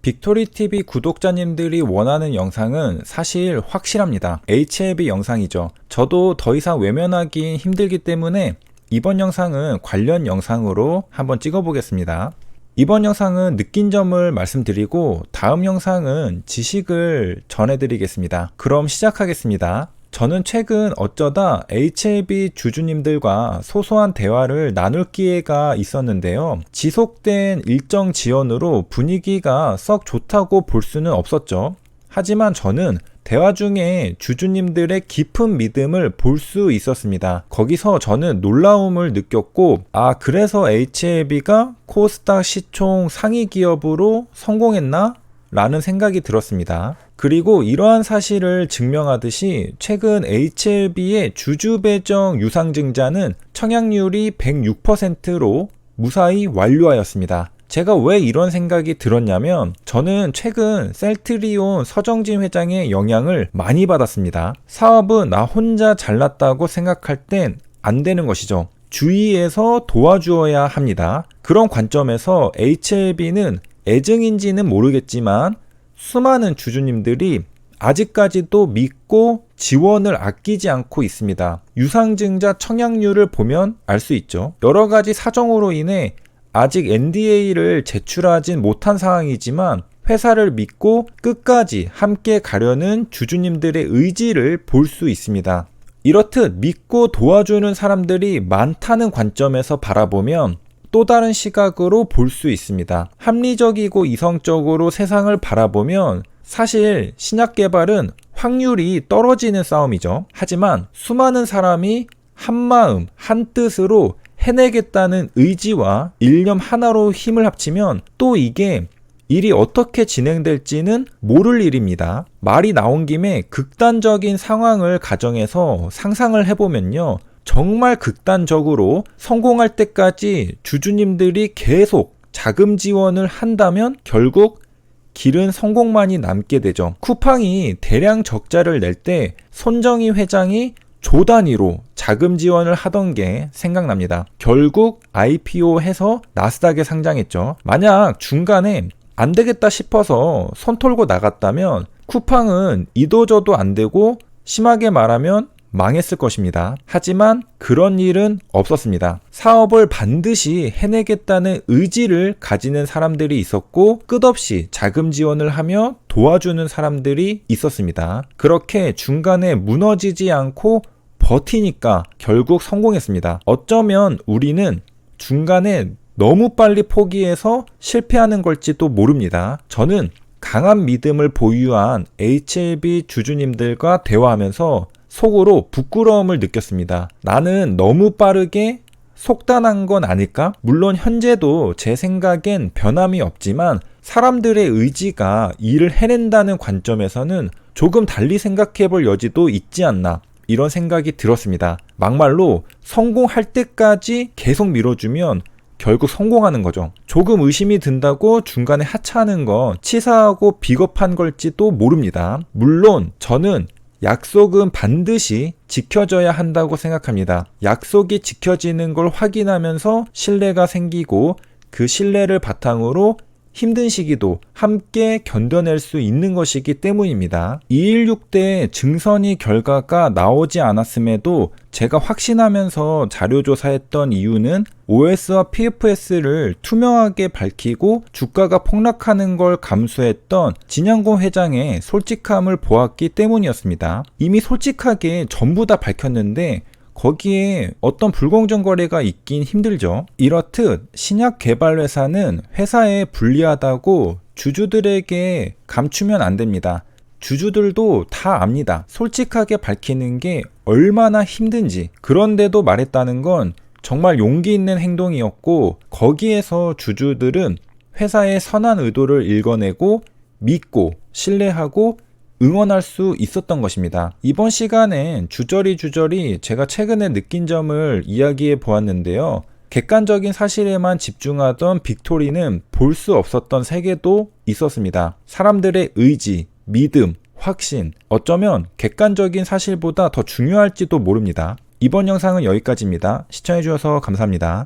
빅토리TV 구독자님들이 원하는 영상은 사실 확실합니다. HLB 영상이죠. 저도 더 이상 외면하기 힘들기 때문에 이번 영상은 관련 영상으로 한번 찍어보겠습니다. 이번 영상은 느낀 점을 말씀드리고 다음 영상은 지식을 전해드리겠습니다. 그럼 시작하겠습니다. 저는 최근 어쩌다 HLB 주주님들과 소소한 대화를 나눌 기회가 있었는데요. 지속된 일정 지연으로 분위기가 썩 좋다고 볼 수는 없었죠. 하지만 저는 대화 중에 주주님들의 깊은 믿음을 볼 수 있었습니다. 거기서 저는 놀라움을 느꼈고, 그래서 HLB가 코스닥 시총 상위 기업으로 성공했나? 라는 생각이 들었습니다. 그리고 이러한 사실을 증명하듯이 최근 HLB의 주주 배정 유상증자는 청약률이 106%로 무사히 완료하였습니다. 제가 왜 이런 생각이 들었냐면 저는 최근 셀트리온 서정진 회장의 영향을 많이 받았습니다. 사업은 나 혼자 잘났다고 생각할 땐 안 되는 것이죠. 주위에서 도와주어야 합니다. 그런 관점에서 HLB는 애증인지는 모르겠지만 수많은 주주님들이 아직까지도 믿고 지원을 아끼지 않고 있습니다. 유상증자 청약률을 보면 알 수 있죠. 여러 가지 사정으로 인해 아직 NDA를 제출하진 못한 상황이지만 회사를 믿고 끝까지 함께 가려는 주주님들의 의지를 볼 수 있습니다. 이렇듯 믿고 도와주는 사람들이 많다는 관점에서 바라보면 또 다른 시각으로 볼 수 있습니다. 합리적이고 이성적으로 세상을 바라보면 사실 신약 개발은 확률이 떨어지는 싸움이죠. 하지만 수많은 사람이 한마음 한뜻으로 해내겠다는 의지와 일념 하나로 힘을 합치면 또 이게 일이 어떻게 진행될지는 모를 일입니다. 말이 나온 김에 극단적인 상황을 가정해서 상상을 해보면요. 정말 극단적으로 성공할 때까지 주주님들이 계속 자금 지원을 한다면 결국 길은 성공만이 남게 되죠. 쿠팡이 대량 적자를 낼 때 손정희 회장이 조 단위로 자금 지원을 하던 게 생각납니다. 결국 IPO 해서 나스닥에 상장했죠. 만약 중간에 안 되겠다 싶어서 손 털고 나갔다면 쿠팡은 이도저도 안 되고 심하게 말하면 망했을 것입니다. 하지만 그런 일은 없었습니다. 사업을 반드시 해내겠다는 의지를 가지는 사람들이 있었고 끝없이 자금 지원을 하며 도와주는 사람들이 있었습니다. 그렇게 중간에 무너지지 않고 버티니까 결국 성공했습니다. 어쩌면 우리는 중간에 너무 빨리 포기해서 실패하는 걸지도 모릅니다. 저는 강한 믿음을 보유한 HLB 주주님들과 대화하면서 속으로 부끄러움을 느꼈습니다. 나는 너무 빠르게 속단한 건 아닐까? 물론 현재도 제 생각엔 변함이 없지만 사람들의 의지가 일을 해낸다는 관점에서는 조금 달리 생각해 볼 여지도 있지 않나 이런 생각이 들었습니다. 막말로 성공할 때까지 계속 밀어주면 결국 성공하는 거죠. 조금 의심이 든다고 중간에 하차하는 건 치사하고 비겁한 걸지도 모릅니다. 물론 저는 약속은 반드시 지켜져야 한다고 생각합니다. 약속이 지켜지는 걸 확인하면서 신뢰가 생기고 그 신뢰를 바탕으로 힘든 시기도 함께 견뎌낼 수 있는 것이기 때문입니다. 216대 증선이 결과가 나오지 않았음에도 제가 확신하면서 자료조사했던 이유는 OS와 PFS를 투명하게 밝히고 주가가 폭락하는 걸 감수했던 진양공 회장의 솔직함을 보았기 때문이었습니다. 이미 솔직하게 전부 다 밝혔는데 거기에 어떤 불공정 거래가 있긴 힘들죠. 이렇듯 신약 개발 회사는 회사에 불리하다고 주주들에게 감추면 안 됩니다. 주주들도 다 압니다. 솔직하게 밝히는 게 얼마나 힘든지. 그런데도 말했다는 건 정말 용기 있는 행동이었고 거기에서 주주들은 회사의 선한 의도를 읽어내고 믿고 신뢰하고 응원할 수 있었던 것입니다. 이번 시간엔 주저리 제가 최근에 느낀 점을 이야기해 보았는데요. 객관적인 사실에만 집중하던 빅토리는 볼 수 없었던 세계도 있었습니다. 사람들의 의지, 믿음, 확신, 어쩌면 객관적인 사실보다 더 중요할지도 모릅니다. 이번 영상은 여기까지입니다. 시청해주셔서 감사합니다.